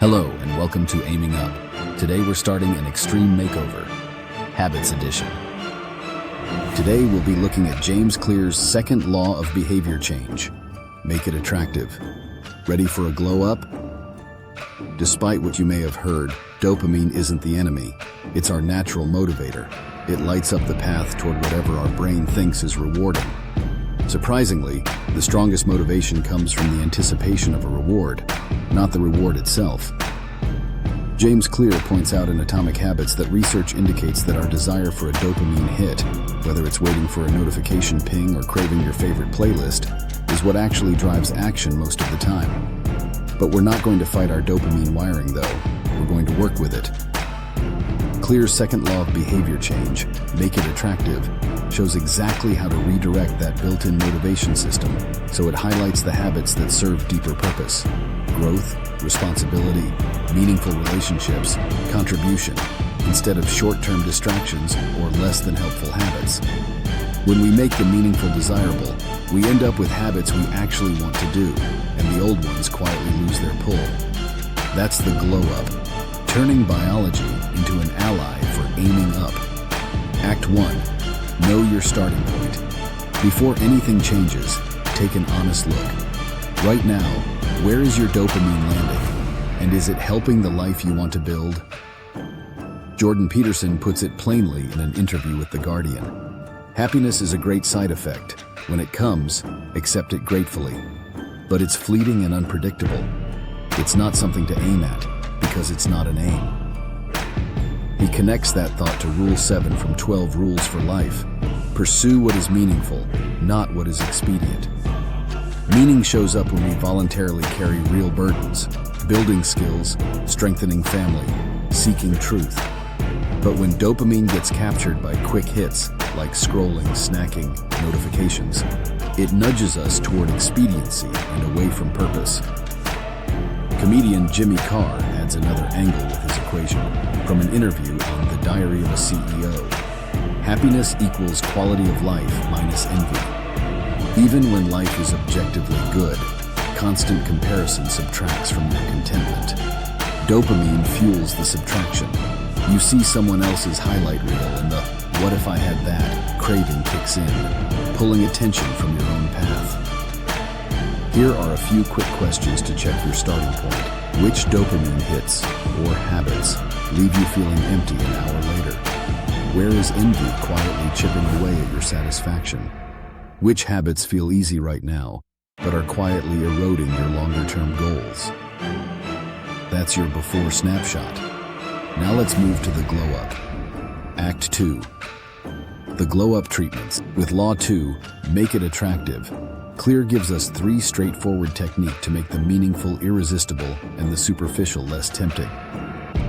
Hello and welcome to Aiming Up. Today we're starting an extreme makeover, Habits Edition. Today we'll be looking at James Clear's second law of behavior change. Make it attractive. Ready for a glow up? Despite what you may have heard, dopamine isn't the enemy. It's our natural motivator. It lights up the path toward whatever our brain thinks is rewarding. Surprisingly, the strongest motivation comes from the anticipation of a reward, not the reward itself. James Clear points out in Atomic Habits that research indicates that our desire for a dopamine hit, whether it's waiting for a notification ping or craving your favorite playlist, is what actually drives action most of the time. But we're not going to fight our dopamine wiring, though. We're going to work with it. Clear's second law of behavior change, make it attractive, shows exactly how to redirect that built-in motivation system so it highlights the habits that serve deeper purpose: growth, responsibility, meaningful relationships, contribution, instead of short-term distractions or less than helpful habits. When we make the meaningful desirable, we end up with habits we actually want to do, and the old ones quietly lose their pull. That's the glow up, turning biology into an ally for aiming up. Act 1. Know your starting point. Before anything changes, take an honest look. Right now, where is your dopamine landing? And is it helping the life you want to build? Jordan Peterson puts it plainly in an interview with The Guardian. Happiness is a great side effect. When it comes, accept it gratefully. But it's fleeting and unpredictable. It's not something to aim at, because it's not an aim. He connects that thought to Rule 7 from 12 Rules for Life. Pursue what is meaningful, not what is expedient. Meaning shows up when we voluntarily carry real burdens, building skills, strengthening family, seeking truth. But when dopamine gets captured by quick hits, like scrolling, snacking, notifications, it nudges us toward expediency and away from purpose. Comedian Jimmy Carr adds another angle with his equation from an interview on The Diary of a CEO. Happiness equals quality of life minus envy. Even when life is objectively good, constant comparison subtracts from your contentment. Dopamine fuels the subtraction. You see someone else's highlight reel and the "what if I had that" craving kicks in, pulling attention from your own path. Here are a few quick questions to check your starting point. Which dopamine hits or habits leave you feeling empty an hour later? Where is envy quietly chipping away at your satisfaction? Which habits feel easy right now, but are quietly eroding your longer-term goals? That's your before snapshot. Now let's move to the glow up. Act 2. The glow up treatments. With Law 2, make it attractive. Clear gives us 3 straightforward techniques to make the meaningful irresistible and the superficial less tempting.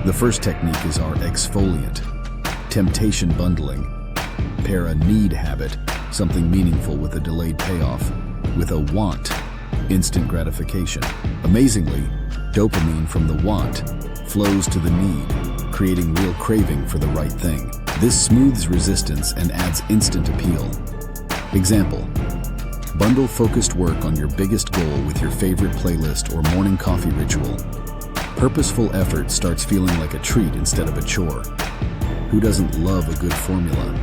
The first technique is our exfoliant, temptation bundling. Pair a need habit, something meaningful with a delayed payoff, with a want, instant gratification. Amazingly, dopamine from the want flows to the need, creating real craving for the right thing. This smooths resistance and adds instant appeal. Example: bundle focused work on your biggest goal with your favorite playlist or morning coffee ritual. Purposeful effort starts feeling like a treat instead of a chore. Who doesn't love a good formula?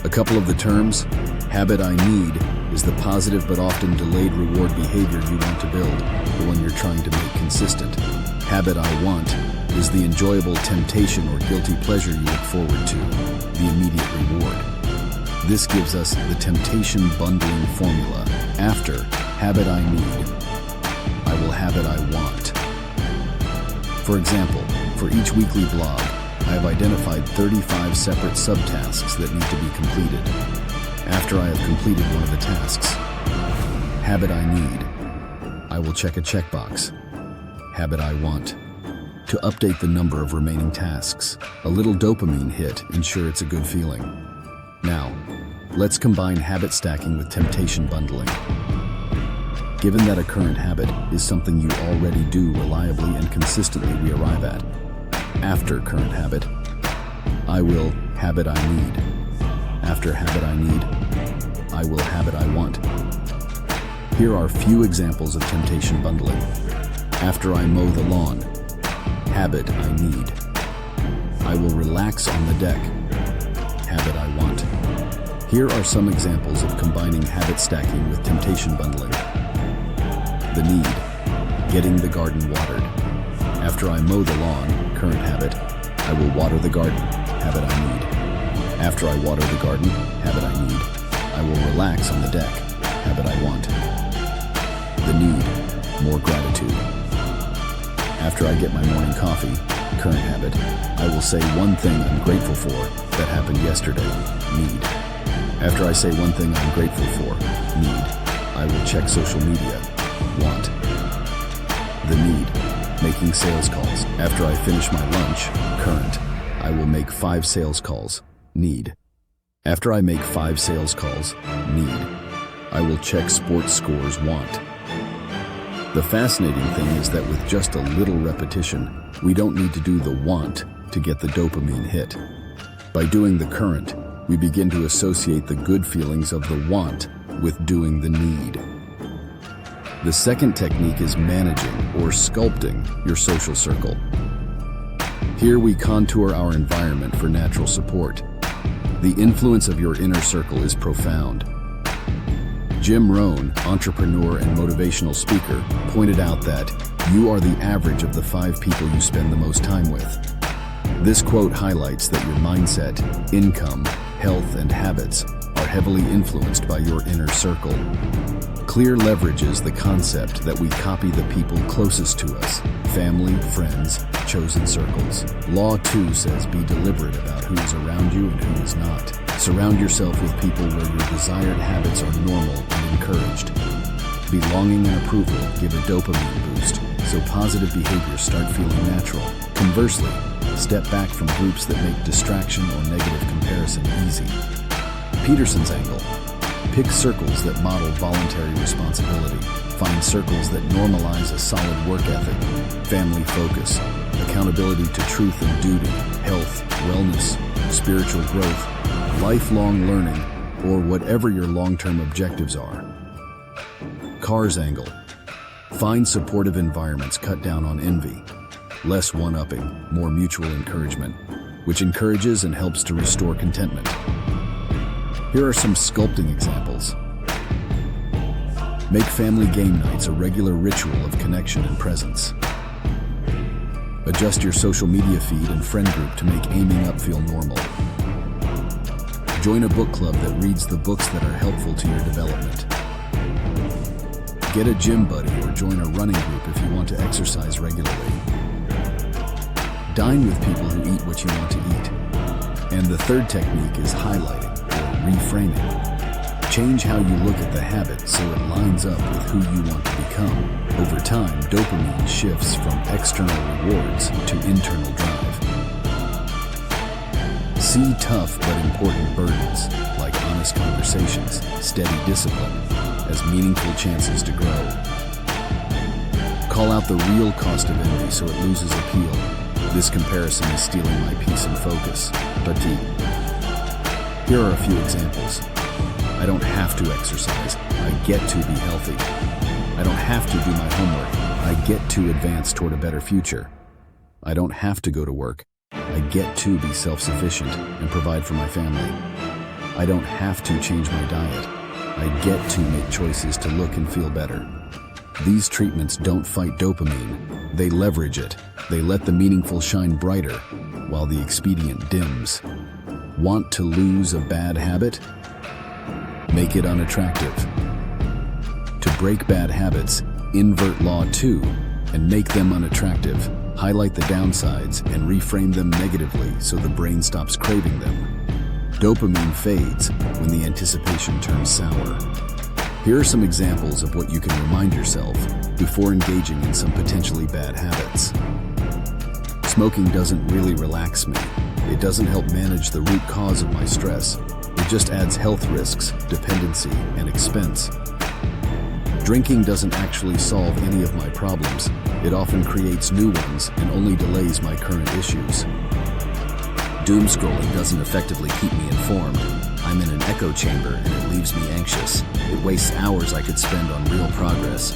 A couple of the terms: habit I need is the positive but often delayed reward behavior you want to build, the one you're trying to make consistent. Habit I want is the enjoyable temptation or guilty pleasure you look forward to, the immediate reward. This gives us the temptation bundling formula. After habit I need, I will habit I want. For example, for each weekly blog, I have identified 35 separate subtasks that need to be completed. After I have completed one of the tasks, habit I need, I will check a checkbox. Habit I want, to update the number of remaining tasks. A little dopamine hit ensure it's a good feeling. Now, let's combine habit stacking with temptation bundling. Given that a current habit is something you already do reliably and consistently, we arrive at, after current habit, I will habit I need. After habit I need, I will habit I want. Here are a few examples of temptation bundling. After I mow the lawn, Habit I need. I will relax on the deck. Habit I want. Here are some examples of combining habit stacking with temptation bundling. The need. Getting the garden watered. After I mow the lawn, current habit, I will water the garden. Habit I need. After I water the garden, habit I need, I will relax on the deck. Habit I want. The need. More gratitude. After I get my morning coffee, current habit, I will say one thing I'm grateful for that happened yesterday. Need. After I say one thing I'm grateful for, need, I will check social media. Want. The need. Making sales calls. After I finish my lunch, current, I will make 5 sales calls. Need. After I make 5 sales calls, need, I will check sports scores. Want. The fascinating thing is that with just a little repetition, we don't need to do the want to get the dopamine hit. By doing the current, we begin to associate the good feelings of the want with doing the need. The second technique is managing or sculpting your social circle. Here we contour our environment for natural support. The influence of your inner circle is profound. Jim Rohn, entrepreneur and motivational speaker, pointed out that you are the average of the 5 people you spend the most time with. This quote highlights that your mindset, income, health, and habits are heavily influenced by your inner circle. Clear leverages the concept that we copy the people closest to us, family, friends, chosen circles. Law 2 says be deliberate about who is around you and who is not. Surround yourself with people where your desired habits are normal and encouraged. Belonging and approval give a dopamine boost, so positive behaviors start feeling natural. Conversely, step back from groups that make distraction or negative comparison easy. Peterson's angle. Pick circles that model voluntary responsibility. Find circles that normalize a solid work ethic, family focus, accountability to truth and duty, health, wellness, spiritual growth, lifelong learning, or whatever your long-term objectives are. Carr's angle. Find supportive environments, cut down on envy. Less one-upping, more mutual encouragement, which encourages and helps to restore contentment. Here are some sculpting examples. Make family game nights a regular ritual of connection and presence. Adjust your social media feed and friend group to make aiming up feel normal. Join a book club that reads the books that are helpful to your development. Get a gym buddy or join a running group if you want to exercise regularly. Dine with people who eat what you want to eat. And the third technique is highlighting or reframing. Change how you look at the habit so it lines up with who you want to become. Over time, dopamine shifts from external rewards to internal drive. See tough but important burdens, like honest conversations, steady discipline, as meaningful chances to grow. Call out the real cost of envy so it loses appeal. This comparison is stealing my peace and focus. Fatigue. Here are a few examples. I don't have to exercise. I get to be healthy. I don't have to do my homework. I get to advance toward a better future. I don't have to go to work. I get to be self-sufficient and provide for my family. I don't have to change my diet. I get to make choices to look and feel better. These treatments don't fight dopamine. They leverage it. They let the meaningful shine brighter, while the expedient dims. Want to lose a bad habit? Make it unattractive. To break bad habits, invert Law 2 and make them unattractive. Highlight the downsides and reframe them negatively so the brain stops craving them. Dopamine fades when the anticipation turns sour. Here are some examples of what you can remind yourself before engaging in some potentially bad habits. Smoking doesn't really relax me. It doesn't help manage the root cause of my stress. It just adds health risks, dependency, and expense. Drinking doesn't actually solve any of my problems. It often creates new ones and only delays my current issues. Doom scrolling doesn't effectively keep me informed. I'm in an echo chamber and it leaves me anxious. It wastes hours I could spend on real progress.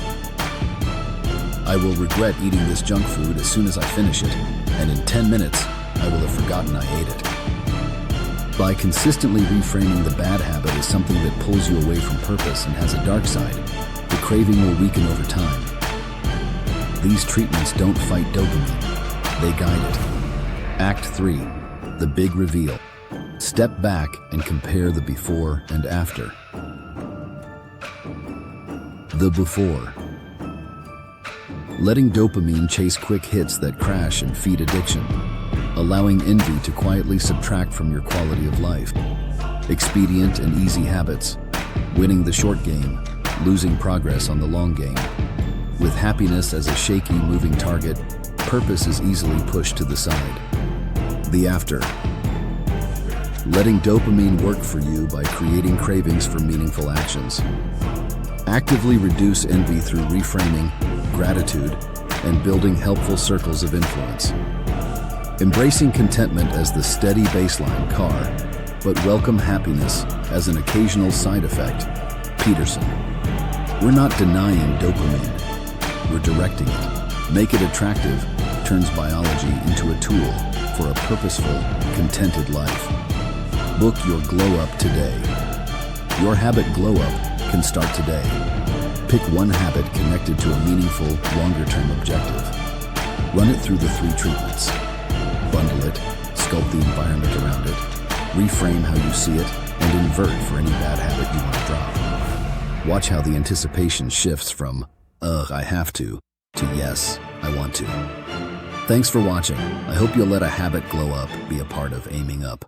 I will regret eating this junk food as soon as I finish it, and in 10 minutes, I will have forgotten I ate it. By consistently reframing the bad habit as something that pulls you away from purpose and has a dark side, the craving will weaken over time. These treatments don't fight dopamine, they guide it. Act 3, the big reveal. Step back and compare the before and after. The before. Letting dopamine chase quick hits that crash and feed addiction, allowing envy to quietly subtract from your quality of life. Expedient and easy habits, winning the short game, losing progress on the long game. With happiness as a shaky, moving target, purpose is easily pushed to the side. The after. Letting dopamine work for you by creating cravings for meaningful actions. Actively reduce envy through reframing, gratitude, and building helpful circles of influence. Embracing contentment as the steady baseline car, but welcome happiness as an occasional side effect. Peterson. We're not denying dopamine, we're directing it. Make it attractive turns biology into a tool for a purposeful, contented life. Book your glow up today. Your habit glow up can start today. Pick one habit connected to a meaningful, longer-term objective. Run it through the 3 treatments. Bundle it, sculpt the environment around it, reframe how you see it, and invert for any bad habit you want to drop. Watch how the anticipation shifts from, ugh, I have to yes, I want to. Thanks for watching. I hope you'll let a habit glow up be a part of aiming up.